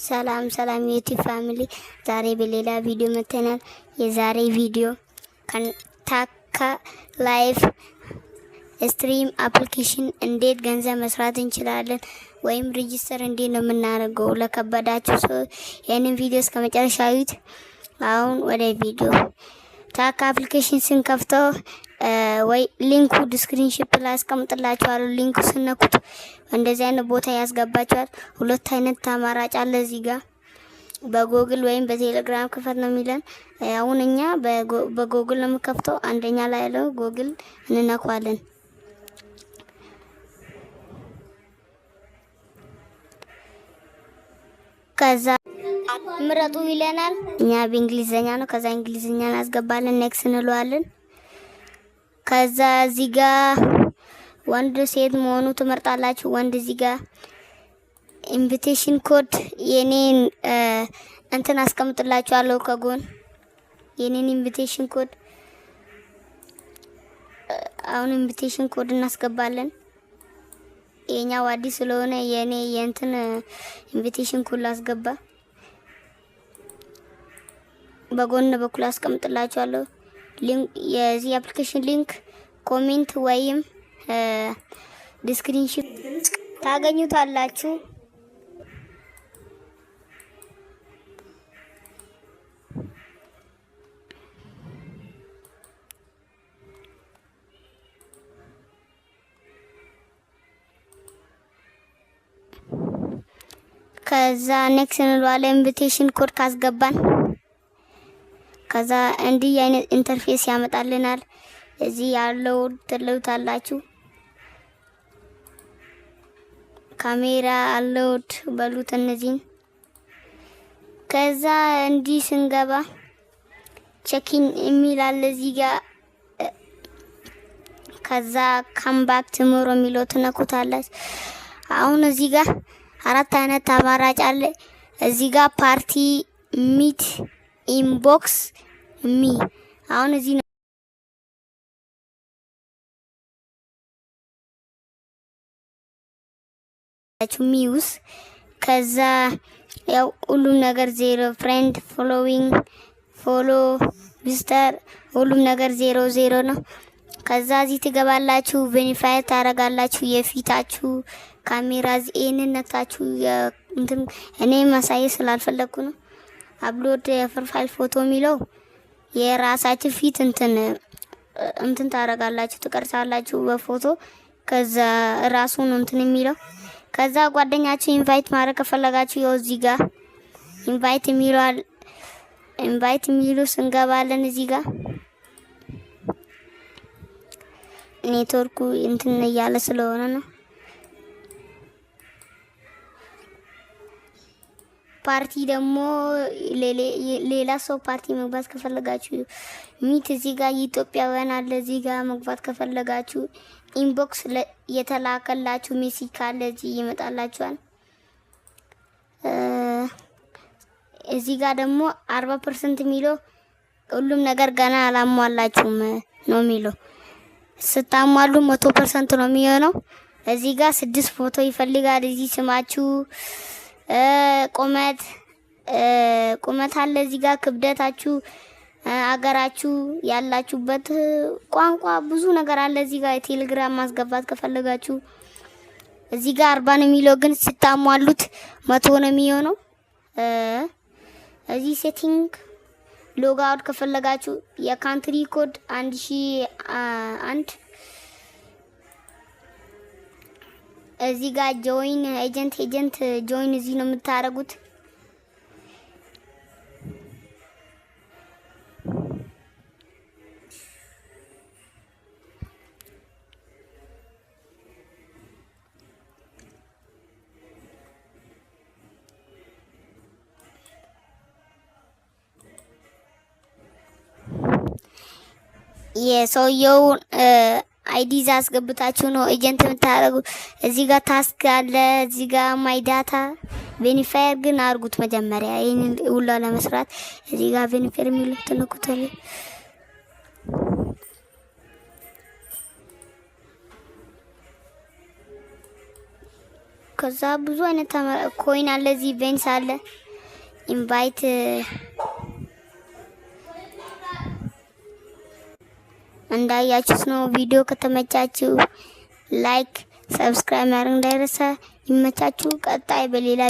ሰላም ሰላም ዩቲዩብ ፋሚሊ፣ ዛሬ በሌላ ቪዲዮ መተናል። የዛሬ ቪዲዮ ታካ ላይቭ ስትሪም አፕሊኬሽን እንዴት ገንዘብ መስራት እንችላለን ወይም ሬጂስተር እንዴት ነው የምናደርገው ለከበዳችሁ ሰው ይሄንን ቪዲዮ እስከ መጨረሻ እዩት። አሁን ወደ ቪዲዮ ታካ አፕሊኬሽን ስንከፍተው ወይ ሊንኩ ዲስክሪፕሽን ላይ አስቀምጥላችኋለሁ። ሊንኩ ስነኩት እንደዚህ አይነት ቦታ ያስገባችኋል። ሁለት አይነት አማራጭ አለ እዚህ ጋር በጎግል ወይም በቴሌግራም ክፈት ነው የሚለን። አሁን እኛ በጎግል ነው የምከፍተው። አንደኛ ላይ ያለው ጎግል እንነካዋለን። ከዛ ምረጡ ይለናል። እኛ በእንግሊዘኛ ነው። ከዛ እንግሊዘኛ እናስገባለን። ኔክስት እንለዋለን። ከዛ እዚህ ጋር ወንድ ሴት መሆኑ ትመርጣላችሁ። ወንድ እዚህ ጋር ኢንቪቴሽን ኮድ የኔን እንትን አስቀምጥላችኋለሁ ከጎን የኔን ኢንቪቴሽን ኮድ። አሁን ኢንቪቴሽን ኮድ እናስገባለን። የኛው አዲስ ስለሆነ የኔ የእንትን ኢንቪቴሽን ኮድ ላስገባ። በጎን በኩል አስቀምጥላችኋለሁ። ሊንክ የዚህ አፕሊኬሽን ሊንክ ኮሜንት ወይም ዲስክሪፕሽን ታገኙታላችሁ። ከዛ ኔክስት እንለዋለን። ኢንቪቴሽን ኮድ ካስገባን ከዛ እንዲህ አይነት ኢንተርፌስ ያመጣልናል። እዚህ ያለው ትለውታላችሁ። ካሜራ አለውት በሉት እነዚህን። ከዛ እንዲህ ስንገባ ቼኪን የሚል አለ እዚህ ጋር። ከዛ ካምባክ ቱሞሮ የሚለው ትነኩታላችሁ። አሁን እዚህ ጋር አራት አይነት አማራጭ አለ። እዚህ ጋር ፓርቲ ሚት ኢንቦክስ ሚ አሁን እዚህ ነው ሚውስ። ከዛ ያው ሁሉም ነገር ዜሮ፣ ፍሬንድ፣ ፎሎዊንግ፣ ፎሎ፣ ቪዚተር ሁሉም ነገር ዜሮ ዜሮ ነው። ከዛ እዚህ ትገባላችሁ፣ ቬሪፋይ ታረጋላችሁ የፊታችሁ ካሜራ። እዚህን ነካችሁ እንትን እኔ ማሳየት ስላልፈለኩ ነው። አፕሎድ የፕሮፋይል ፎቶ የሚለው የራሳችሁ ፊት እንትን ታረጋላችሁ ትቀርጻላችሁ በፎቶ። ከዛ ራሱን እንትን የሚለው ከዛ ጓደኛችሁ ኢንቫይት ማድረግ ከፈለጋችሁ ያው እዚህ ጋር ኢንቫይት የሚሉ ስንገባለን። እዚህ ጋር ኔትወርኩ እንትን እያለ ስለሆነ ነው። ፓርቲ ደግሞ ሌላ ሰው ፓርቲ መግባት ከፈለጋችሁ ሚት እዚህ ጋር ኢትዮጵያውያን አለ። እዚህ ጋር መግባት ከፈለጋችሁ ኢንቦክስ የተላከላችሁ ሜሴጅ ካለ እዚህ ይመጣላችኋል። እዚህ ጋር ደግሞ 40% የሚለው ሁሉም ነገር ገና አላሟላችሁም ነው የሚለው። ስታሟሉ 100% ነው የሚሆነው። እዚህ ጋር 6 ፎቶ ይፈልጋል። እዚህ ስማችሁ ቁመት አለ እዚህ ጋር ክብደታችሁ፣ አገራችሁ፣ ያላችሁበት ቋንቋ ብዙ ነገር አለ እዚህ ጋር። ቴሌግራም ማስገባት ከፈለጋችሁ እዚህ ጋር 40 ነው የሚለው፣ ግን ስታሟሉት 100 ነው የሚሆነው። እዚህ ሴቲንግ ሎግ አውት ከፈለጋችሁ የካንትሪ ኮድ 1001 እዚህ ጋር ጆይን ኤጀንት ጆይን እዚህ ነው የምታረጉት። የሰውየው አይዲ አስገብታችሁ ነው ኤጀንት የምታረጉ። እዚህ ጋር ታስክ አለ። እዚህ ጋር ማይ ዳታ ቬሪፋየር ግን አርጉት መጀመሪያ ይሄን ሁሉ ለመስራት። እዚህ ጋር ቬሪፋየር የሚሉት ተነኩታል። ከዛ ብዙ አይነት ኮይን አለ። እዚህ ኢቨንትስ አለ። ኢንቫይት እንዳያችሁት ነው። ቪዲዮ ከተመቻችሁ ላይክ፣ ሰብስክራይብ ማድረግ እንዳይረሳ። ይመቻችሁ። ቀጣይ በሌላ